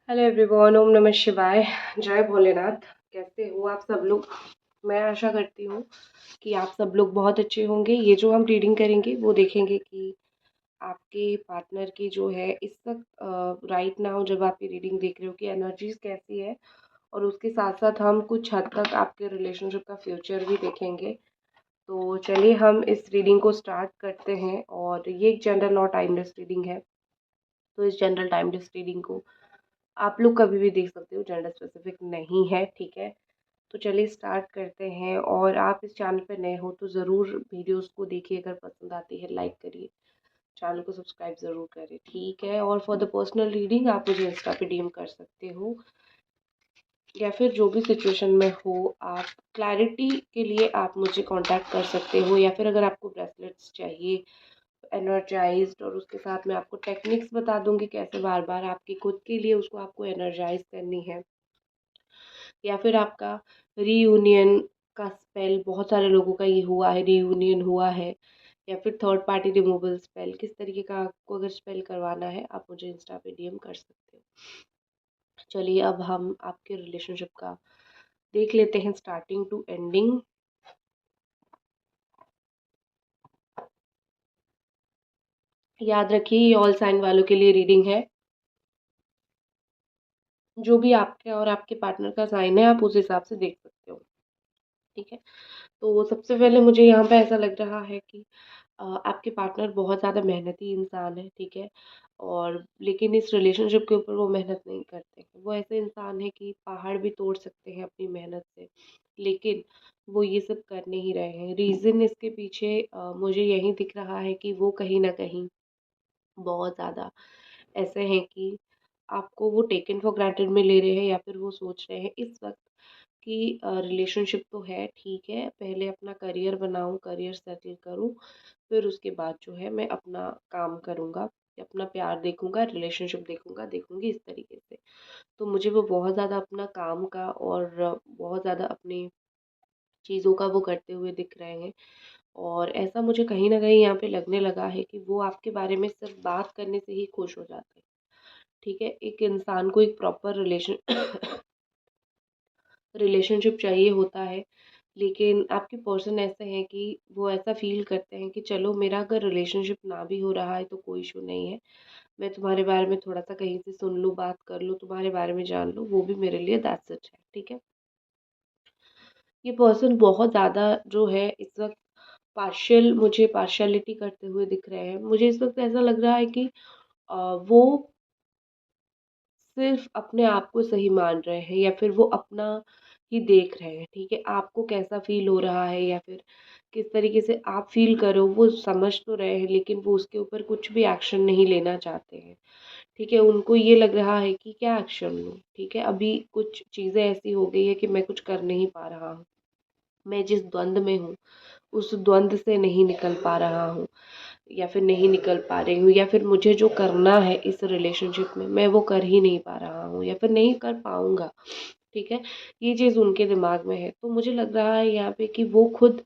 Hello everyone, ओम नमः शिवाय। जय भोलेनाथ। कैसे हो आप सब लोग? मैं आशा करती हूँ कि आप सब लोग बहुत अच्छे होंगे। ये जो हम रीडिंग करेंगे वो देखेंगे कि आपके पार्टनर की जो है इस वक्त राइट नाउ जब आप ये रीडिंग देख रहे हो कि एनर्जीज कैसी है, और उसके साथ साथ हम कुछ हद तक आपके रिलेशनशिप का फ्यूचर भी देखेंगे। तो चलिए हम इस रीडिंग को स्टार्ट करते हैं। और ये एक जनरल और टाइमलेस रीडिंग है। तो इस जनरल टाइमलेस रीडिंग को आप लोग कभी भी देख सकते हो, जेंडर स्पेसिफिक नहीं है, ठीक है। तो चलिए स्टार्ट करते हैं। और आप इस चैनल पर नए हो तो ज़रूर वीडियोस को देखिए, अगर पसंद आती है लाइक करिए, चैनल को सब्सक्राइब ज़रूर करें, ठीक है। और फॉर द पर्सनल रीडिंग आप मुझे इंस्टा पे डीएम कर सकते हो, या फिर जो भी सिचुएशन में हो आप क्लैरिटी के लिए आप मुझे कांटेक्ट कर सकते हो। या फिर अगर आपको ब्रेसलेट्स चाहिए एनर्जाइज्ड, और उसके साथ मैं आपको टेक्निक्स बता दूंगी कैसे बार बार आपकी खुद के लिए उसको आपको एनर्जाइज करनी है। या फिर आपका रीयूनियन का स्पेल, बहुत सारे लोगों का ये हुआ है, रीयूनियन हुआ है। या फिर थर्ड पार्टी रिमूवल स्पेल, किस तरीके का आपको अगर स्पेल करवाना है आप मुझे इंस्टा पे डीएम कर सकते हो। चलिए अब हम आपके रिलेशनशिप का देख लेते हैं स्टार्टिंग टू एंडिंग। याद रखिए ये ऑल साइन वालों के लिए रीडिंग है। जो भी आपके और आपके पार्टनर का साइन है आप उस हिसाब से देख सकते हो, ठीक है। तो सबसे पहले मुझे यहाँ पे ऐसा लग रहा है कि आपके पार्टनर बहुत ज़्यादा मेहनती इंसान है, ठीक है। और लेकिन इस रिलेशनशिप के ऊपर वो मेहनत नहीं करते हैं। वो ऐसे इंसान है कि पहाड़ भी तोड़ सकते हैं अपनी मेहनत से, लेकिन वो ये सब कर नहीं रहे हैं। रीज़न इसके पीछे मुझे यही दिख रहा है कि वो कहीं ना कहीं बहुत ज़्यादा ऐसे हैं कि आपको वो टेकन फॉर ग्रांटेड में ले रहे हैं, या फिर वो सोच रहे हैं इस वक्त कि रिलेशनशिप तो है, ठीक है, पहले अपना करियर बनाऊं, करियर सेटल करूं, फिर उसके बाद जो है मैं अपना काम करूंगा, अपना प्यार देखूंगा, रिलेशनशिप देखूंगा, देखूंगी इस तरीके से। तो मुझे वो बहुत ज़्यादा अपना काम का और बहुत ज़्यादा अपनी चीज़ों का वो करते हुए दिख रहे हैं। और ऐसा मुझे कहीं न कहीं यहाँ पे लगने लगा है कि वो आपके बारे में सिर्फ़ बात करने से ही खुश हो जाते हैं, ठीक है? एक इंसान को एक प्रॉपर रिलेशनशिप चाहिए होता है, लेकिन आपके पर्सन ऐसे हैं कि वो ऐसा फ़ील करते हैं कि चलो मेरा अगर रिलेशनशिप ना भी हो रहा है तो कोई इश्यू नहीं है। मैं तुम्हारे बारे में थोड़ा-सा कहीं से सुन लूँ, बात कर लूँ, तुम्हारे बारे में जान लूँ, वो भी मेरे लिए दैट्स इट है, ठीक है? ये पर्सन बहुत ज़्यादा जो है इस वक़्त मुझे पार्शियलिटी करते हुए दिख रहे हैं। मुझे इस वक़्त ऐसा लग रहा है कि वो सिर्फ़ अपने आप को सही मान रहे हैं, या फिर वो अपना ही देख रहे हैं, ठीक है? आपको कैसा फ़ील हो रहा है या फिर किस तरीके से आप फ़ील कर रहे हो वो समझ तो रहे हैं, लेकिन वो उसके ऊपर कुछ भी एक्शन नहीं लेना चाहते हैं, ठीक है? उनको ये लग रहा है कि क्या एक्शन लूँ, ठीक है? अभी कुछ चीज़ें ऐसी हो गई है कि मैं कुछ कर नहीं पा रहा हूँ। मैं जिस द्वंद में हूँ उस द्वंद से नहीं निकल पा रहा हूँ, या फिर नहीं निकल पा रही हूँ, या फिर मुझे जो करना है इस रिलेशनशिप में मैं वो कर ही नहीं पा रहा हूँ, या फिर नहीं कर पाऊँगा, ठीक है। ये चीज़ उनके दिमाग में है। तो मुझे लग रहा है यहाँ पे कि वो खुद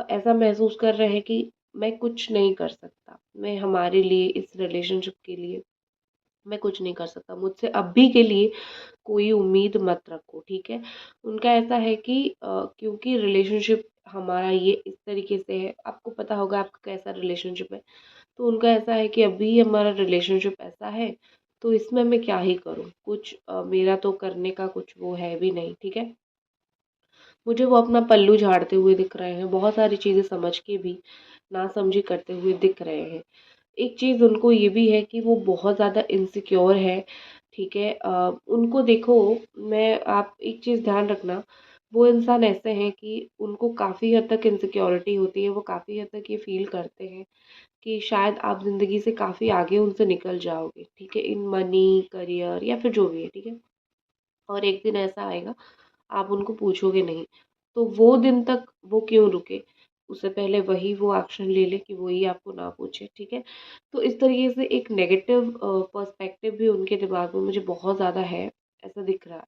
ऐसा महसूस कर रहे हैं कि मैं कुछ नहीं कर सकता, मैं हमारे लिए इस रिलेशनशिप के लिए मैं कुछ नहीं कर सकता, मुझसे अभी के लिए कोई उम्मीद मत रखो, ठीक है। उनका ऐसा है कि क्योंकि रिलेशनशिप हमारा ये इस तरीके से है, आपको पता होगा आपका कैसा रिलेशनशिप है। तो उनका ऐसा है कि अभी हमारा रिलेशनशिप ऐसा है, तो इसमें मैं क्या ही करूँ, कुछ मेरा तो करने का कुछ वो है भी नहीं, ठीक है। मुझे वो अपना पल्लू झाड़ते हुए दिख रहे हैं, बहुत सारी चीज़ें समझ के भी नासमझी करते हुए दिख रहे हैं। एक चीज़ उनको ये भी है कि वो बहुत ज़्यादा इनसिक्योर है, ठीक है। उनको देखो, मैं आप एक चीज़ ध्यान रखना, वो इंसान ऐसे हैं कि उनको काफ़ी हद तक इनसिक्योरिटी होती है, वो काफ़ी हद तक ये फ़ील करते हैं कि शायद आप ज़िंदगी से काफ़ी आगे उनसे निकल जाओगे, ठीक है, इन मनी, करियर या फिर जो भी है, ठीक है। और एक दिन ऐसा आएगा आप उनको पूछोगे नहीं, तो वो दिन तक वो क्यों रुके? उससे पहले वही वो एक्शन ले ले कि वही आपको ना पूछे, ठीक है? तो इस तरीके से एक नेगेटिव पर्सपेक्टिव भी उनके दिमाग में मुझे बहुत ज़्यादा है, ऐसा दिख रहा है,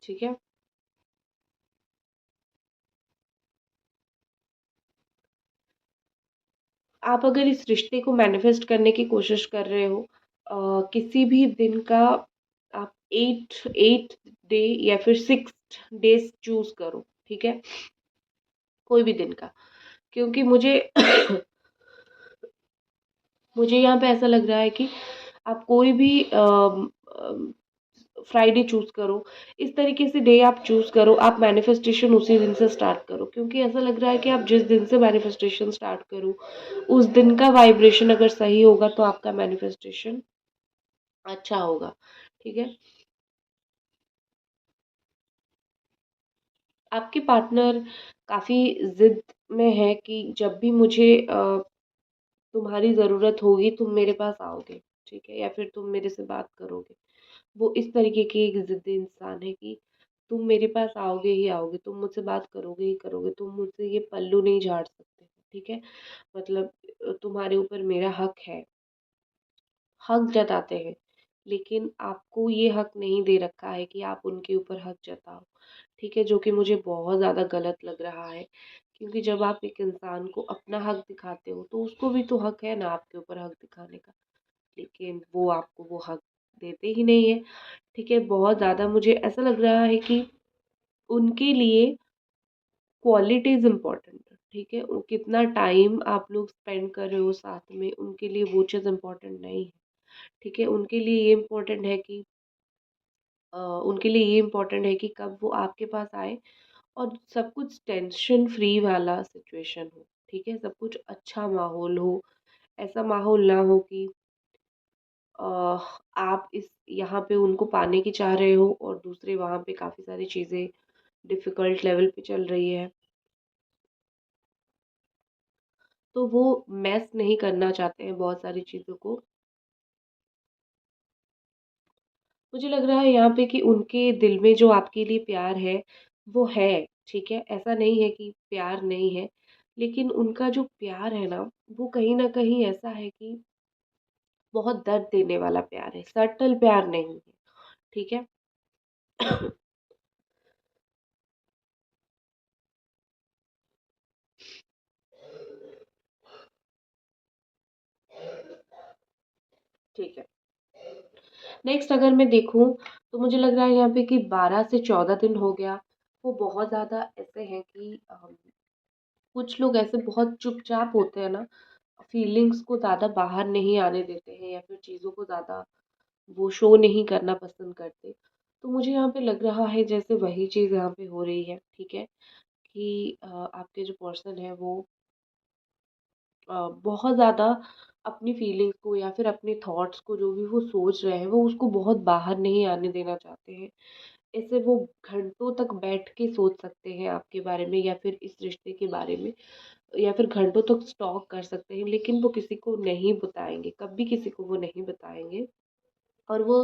ठीक है? आप अगर इस रिश्ते को मैनिफेस्ट करने की कोशिश कर रहे हो, किसी भी दिन का आप 8 डे या फिर 6 डेज चूज़ करो, ठीक है? कोई भी दिन का। क्योंकि मुझे मुझे यहाँ पे ऐसा लग रहा है कि आप कोई भी फ्राइडे चूज़ करो, इस तरीके से डे आप चूज़ करो, आप मैनिफेस्टेशन उसी दिन से स्टार्ट करो, क्योंकि ऐसा लग रहा है कि आप जिस दिन से मैनिफेस्टेशन स्टार्ट करो, उस दिन का वाइब्रेशन अगर सही होगा तो आपका मैनिफेस्टेशन अच्छा होगा, ठीक है? आपके पार्टनर काफ़ी ज़िद में है कि जब भी मुझे तुम्हारी ज़रूरत होगी तुम मेरे पास आओगे, ठीक है? या फिर तुम मेरे से बात करोगे। वो इस तरीके की एक ज़िद्दी इंसान है कि तुम मेरे पास आओगे ही आओगे, तुम मुझसे बात करोगे ही करोगे, तुम मुझसे ये पल्लू नहीं झाड़ सकते, ठीक है? मतलब तुम्हारे ऊपर मेरा हक है, हक जताते हैं, लेकिन आपको ये हक नहीं दे रखा है कि आप उनके ऊपर हक जताओ, ठीक है? जो कि मुझे बहुत ज़्यादा गलत लग रहा है, क्योंकि जब आप एक इंसान को अपना हक दिखाते हो, तो उसको भी तो हक है ना आपके ऊपर हक दिखाने का, लेकिन वो आपको वो हक देते ही नहीं है, ठीक है? बहुत ज़्यादा मुझे ऐसा लग रहा है कि उनके लिए क्वालिटीज़ इम्पोर्टेंट है, ठीक है? वो कितना टाइम आप लोग स्पेंड कर रहे हो साथ में, उनके लिए वो चीज़ इम्पोर्टेंट नहीं है, ठीक है? उनके लिए ये इम्पोर्टेंट है कि उनके लिए ये इम्पोर्टेंट है कि कब वो आपके पास आए और सब कुछ टेंशन फ्री वाला सिचुएशन हो, ठीक है? सब कुछ अच्छा माहौल हो, ऐसा माहौल ना हो कि अ, आप इस यहाँ पे उनको पाने की चाह रहे हो और दूसरे वहाँ पे काफ़ी सारी चीज़ें डिफ़िकल्ट लेवल पे चल रही है। तो वो मैस नहीं करना चाहते हैं बहुत सारी चीज़ों को। मुझे लग रहा है यहाँ पे कि उनके दिल में जो आपके लिए प्यार है, वो है, ठीक है? ऐसा नहीं है कि प्यार नहीं है, लेकिन उनका जो प्यार है ना, वो कहीं न कहीं ऐसा है कि बहुत दर्द देने वाला प्यार है, सटल प्यार नहीं है, ठीक है? ठीक है। नेक्स्ट अगर मैं देखूँ, तो मुझे लग रहा है यहाँ पे कि 12 से 14 दिन हो गया, वो बहुत ज़्यादा ऐसे हैं कि कुछ लोग ऐसे बहुत चुपचाप होते हैं ना, फीलिंग्स को ज़्यादा बाहर नहीं आने देते हैं या फिर चीज़ों को ज़्यादा वो शो नहीं करना पसंद करते। तो मुझे यहाँ पे लग रहा है जैसे वही चीज़ यहाँ पे हो रही है, ठीक है? कि आपके जो पर्सन है वो बहुत ज़्यादा अपनी फीलिंग्स को या फिर अपने थॉट्स को जो भी वो सोच रहे हैं, वो उसको बहुत बाहर नहीं आने देना चाहते हैं। ऐसे वो घंटों तक बैठ के सोच सकते हैं आपके बारे में या फिर इस रिश्ते के बारे में, या फिर घंटों तक स्टॉक कर सकते हैं, लेकिन वो किसी को नहीं बताएँगे, कभी किसी को वो नहीं बताएँगे। और वो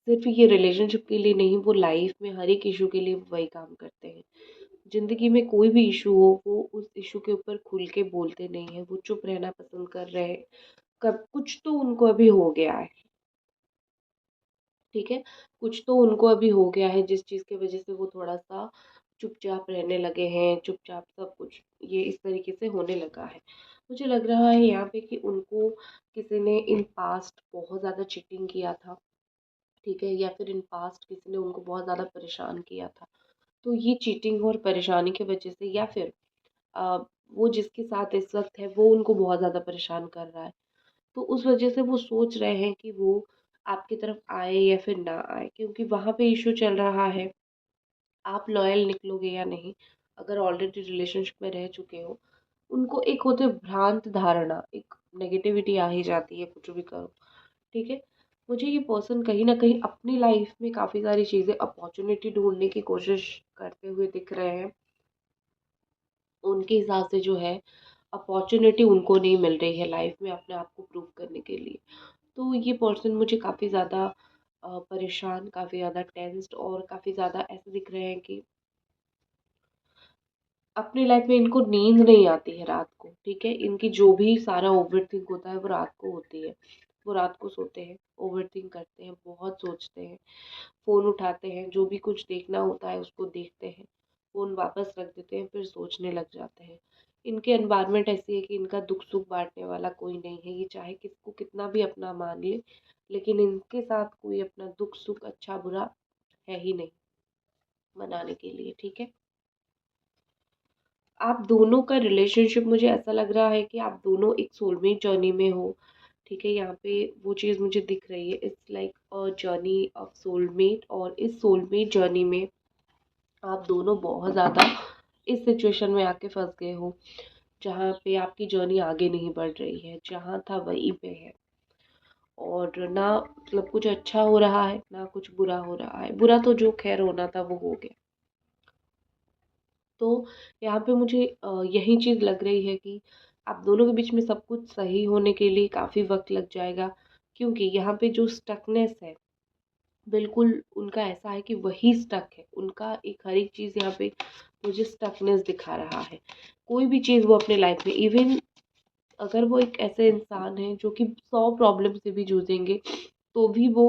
सिर्फ़ ये रिलेशनशिप के लिए नहीं, वो लाइफ़ में हर एक इश्यू के लिए वही काम करते हैं। ज़िंदगी में कोई भी इश्यू हो, वो उस इश्यू के ऊपर खुल के बोलते नहीं हैं, वो चुप रहना पसंद कर रहे हैं। कब कुछ तो उनको अभी हो गया है, ठीक है? कुछ तो उनको अभी हो गया है जिस चीज़ की वज़ह से वो थोड़ा-सा चुपचाप रहने लगे हैं, चुपचाप सब कुछ ये इस तरीके से होने लगा है। मुझे लग रहा है यहाँ पे कि उनको किसी ने इन पास्ट बहुत ज़्यादा चीटिंग किया था, ठीक है? या फिर इन पास्ट किसी ने उनको बहुत ज़्यादा परेशान किया था। तो ये चीटिंग और परेशानी की वज़ह से या फिर अ, वो जिसके साथ इस वक़्त है वो उनको बहुत ज़्यादा परेशान कर रहा है। तो उस वज़ह से वो सोच रहे हैं कि वो आपकी तरफ आए या फिर ना आए, क्योंकि वहाँ पे इश्यू चल रहा है, आप लॉयल निकलोगे या नहीं। अगर ऑलरेडी रिलेशनशिप में रह चुके हो, उनको एक होते भ्रांत धारणा, एक नेगेटिविटी आ ही जाती है कुछ भी करो, ठीक है? मुझे ये पर्सन कहीं न कहीं अपनी लाइफ़ में काफ़ी सारी चीज़ें अपॉर्च्युनिटी ढूँढने की कोशिश करते हुए दिख रहे हैं। उनके हिसाब से जो है अपॉर्च्युनिटी उनको नहीं मिल रही है लाइफ़ में अपने आप को प्रूव करने के लिए। तो ये पर्सन मुझे काफ़ी ज़्यादा परेशान, काफ़ी ज़्यादा टेंस्ड और काफ़ी ज़्यादा ऐसे दिख रहे हैं कि अपनी लाइफ में इनको नींद नहीं आती है रात को, ठीक है? इनकी जो भी सारा ओवरथिंक होता है वो रात को होती है। वो रात को सोते हैं, ओवरथिंक करते हैं, बहुत सोचते हैं, फ़ोन उठाते हैं, जो भी कुछ देखना होता है उसको देखते हैं, फ़ोन वापस रख देते हैं, फिर सोचने लग जाते हैं। इनके एनवायरनमेंट ऐसी है कि इनका दुख सुख बांटने वाला कोई नहीं है। ये चाहे किसको कितना भी अपना मान ले, लेकिन इनके साथ कोई अपना दुख सुख अच्छा बुरा है ही नहीं मनाने के लिए, ठीक है। आप दोनों का रिलेशनशिप मुझे ऐसा लग रहा है कि आप दोनों एक सोलमेट जर्नी में हो, ठीक है। यहाँ पे वो चीज़ मुझे दिख रही है, it's like a journey of soulmate. और इस सोलमेट जर्नी में आप दोनों बहुत ज़्यादा इस सिचुएशन में आके फंस गए हो जहाँ पे आपकी जर्नी आगे नहीं बढ़ रही है, जहाँ था वहीं पे है। और ना मतलब कुछ अच्छा हो रहा है ना कुछ बुरा हो रहा है। बुरा तो जो खैर होना था वो हो गया। तो यहाँ पे मुझे यही चीज़ लग रही है कि आप दोनों के बीच में सब कुछ सही होने के लिए काफ़ी वक्त लग जाएगा, क्योंकि यहाँ पे जो स्टकनेस है बिल्कुल उनका ऐसा है कि वही स्टक है। उनका एक हर एक चीज़ यहाँ पे मुझे स्टकनेस दिखा रहा है। कोई भी चीज़ वो अपने लाइफ में, इवन अगर वो एक ऐसे इंसान है जो कि 100 प्रॉब्लम से भी जूझेंगे तो भी वो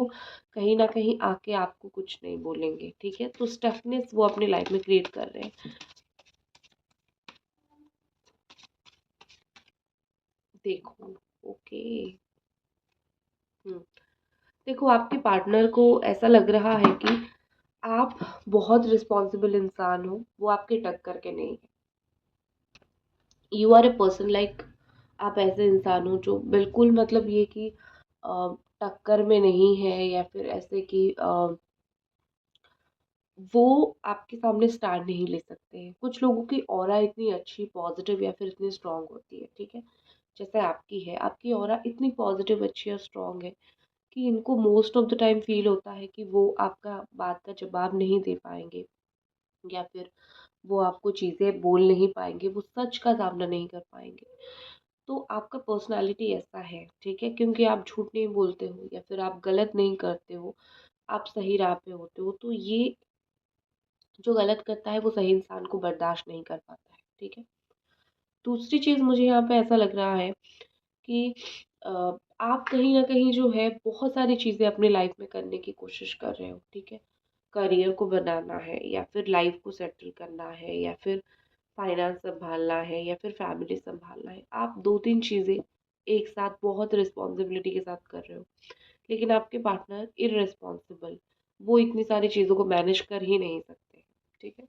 कहीं ना कहीं आके आपको कुछ नहीं बोलेंगे, ठीक है। तो स्टफनेस वो अपनी लाइफ में क्रिएट कर रहे हैं। देखो, ओके। हम्म देखो, आपके पार्टनर को ऐसा लग रहा है कि आप बहुत रिस्पॉन्सिबल इंसान हो, वो आपके टक्कर के नहीं है। You are a person like, आप ऐसे इंसान हो जो बिल्कुल मतलब ये कि टक्कर में नहीं है, या फिर ऐसे कि वो आपके सामने स्टैंड नहीं ले सकते हैं। कुछ लोगों की ऑरा इतनी अच्छी पॉजिटिव या फिर इतनी स्ट्रांग होती है, ठीक है। जैसे आपकी है, आपकी ऑरा इतनी पॉजिटिव अच्छी और स्ट्रांग है कि इनको most of the time feel होता है कि वो आपका बात का जवाब नहीं दे पाएंगे, या फिर वो आपको चीज़ें बोल नहीं पाएंगे, वो सच का सामना नहीं कर पाएंगे। तो आपका पर्सनालिटी ऐसा है, ठीक है, क्योंकि आप झूठ नहीं बोलते हो या फिर आप गलत नहीं करते हो, आप सही राह पे होते हो। तो ये जो गलत करता है वो सही इंसान को बर्दाश्त नहीं कर पाता है, ठीक है। दूसरी चीज़ मुझे यहाँ पे ऐसा लग रहा है कि अ, आप कहीं ना कहीं जो है बहुत सारी चीज़ें अपनी लाइफ में करने की कोशिश कर रहे हो, ठीक है। करियर को बनाना है, या फिर लाइफ को सेटल करना है, या फिर फाइनेंस संभालना है, या फिर फैमिली संभालना है। आप दो तीन चीज़ें एक साथ बहुत रिस्पॉन्सिबिलिटी के साथ कर रहे हो, लेकिन आपके पार्टनर इररिस्पॉन्सिबल, वो इतनी सारी चीज़ों को मैनेज कर ही नहीं सकते, ठीक है।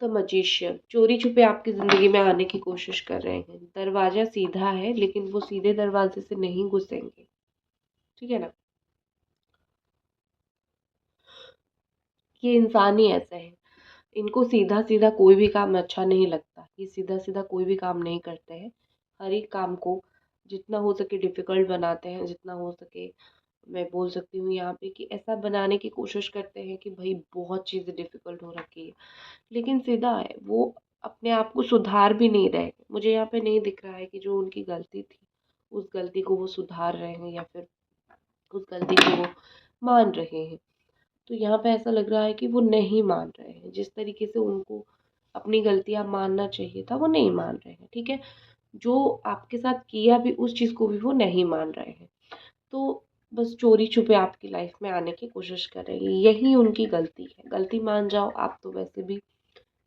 द मजिशियन चोरी छुपे आपकी ज़िंदगी में आने की कोशिश कर रहे हैं। दरवाज़ा सीधा है लेकिन वो सीधे दरवाजे से नहीं घुसेंगे, ठीक है ना। ये इंसान ही ऐसे हैं, इनको सीधा सीधा कोई भी काम अच्छा नहीं लगता। ये सीधा सीधा कोई भी काम नहीं करते हैं। हर एक काम को जितना हो सके डिफ़िकल्ट बनाते हैं, जितना हो सके मैं बोल सकती हूँ यहाँ पे कि ऐसा बनाने की कोशिश करते हैं कि भाई बहुत चीज़ें डिफ़िकल्ट हो रखी है। लेकिन सीधा है, वो अपने आप को सुधार भी नहीं रहे। मुझे यहाँ पे नहीं दिख रहा है कि जो उनकी गलती थी, उस गलती को वो सुधार रहे हैं, या फिर उस गलती को वो मान रहे हैं। तो यहाँ पे ऐसा लग रहा है कि वो नहीं मान रहे हैं। जिस तरीके से उनको अपनी गलतियाँ मानना चाहिए था, वो नहीं मान रहे हैं, ठीक है। जो आपके साथ किया भी, उस चीज़ को भी वो नहीं मान रहे हैं। तो बस चोरी छुपे आपकी लाइफ में आने की कोशिश कर रहे हैं, यही उनकी गलती है। गलती मान जाओ, आप तो वैसे भी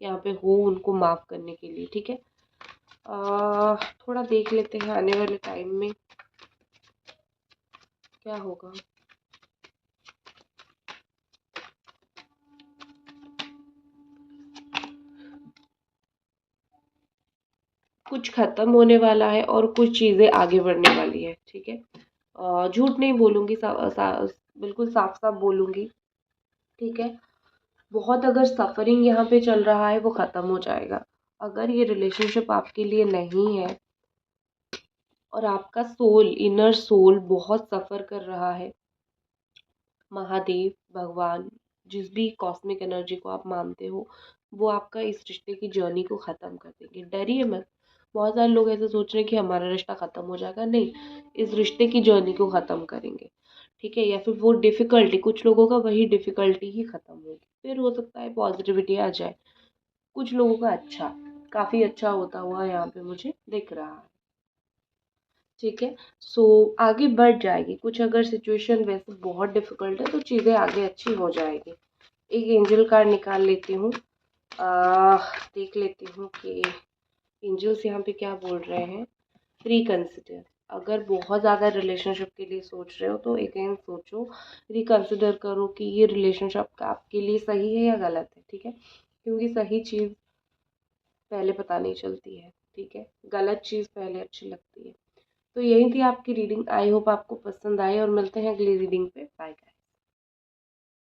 यहाँ पे हो उनको माफ़ करने के लिए, ठीक है। थोड़ा देख लेते हैं आने वाले टाइम में क्या होगा। कुछ खत्म होने वाला है और कुछ चीज़ें आगे बढ़ने वाली है, ठीक है। झूठ नहीं बोलूँगी, बिल्कुल साफ साफ बोलूँगी, ठीक है। बहुत अगर सफरिंग यहाँ पे चल रहा है वो ख़त्म हो जाएगा। अगर ये रिलेशनशिप आपके लिए नहीं है और आपका सोल, इनर सोल बहुत सफ़र कर रहा है, महादेव, भगवान, जिस भी कॉस्मिक एनर्जी को आप मानते हो, वो आपका इस रिश्ते की जर्नी को ख़त्म कर देंगे। डरिए मत। बहुत सारे लोग ऐसे सोच रहे हैं कि हमारा रिश्ता ख़त्म हो जाएगा, नहीं, इस रिश्ते की जर्नी को ख़त्म करेंगे, ठीक है। या फिर वो डिफ़िकल्टी, कुछ लोगों का वही डिफ़िकल्टी ही ख़त्म होगी, फिर हो सकता है पॉजिटिविटी आ जाए। कुछ लोगों का अच्छा, काफ़ी अच्छा होता हुआ यहाँ पे मुझे दिख रहा है। ठीक है। सो आगे बढ़ जाएगी कुछ, अगर सिचुएशन वैसे बहुत डिफ़िकल्ट है तो चीज़ें आगे अच्छी हो जाएगी। एक एंजल कार्ड निकाल लेती हूँ, देख लेती हूँ कि एंजल्स यहाँ पे क्या बोल रहे हैं। रिकंसिडर, अगर बहुत ज़्यादा रिलेशनशिप के लिए सोच रहे हो तो अगेन सोचो, रिकंसिडर करो कि ये रिलेशनशिप आपके लिए सही है या गलत है, ठीक है। क्योंकि सही चीज़ पहले पता नहीं चलती है, ठीक है, गलत चीज़ पहले अच्छी लगती है। तो यही थी आपकी रीडिंग, आई होप आपको पसंद आए और मिलते हैं अगली रीडिंग पे।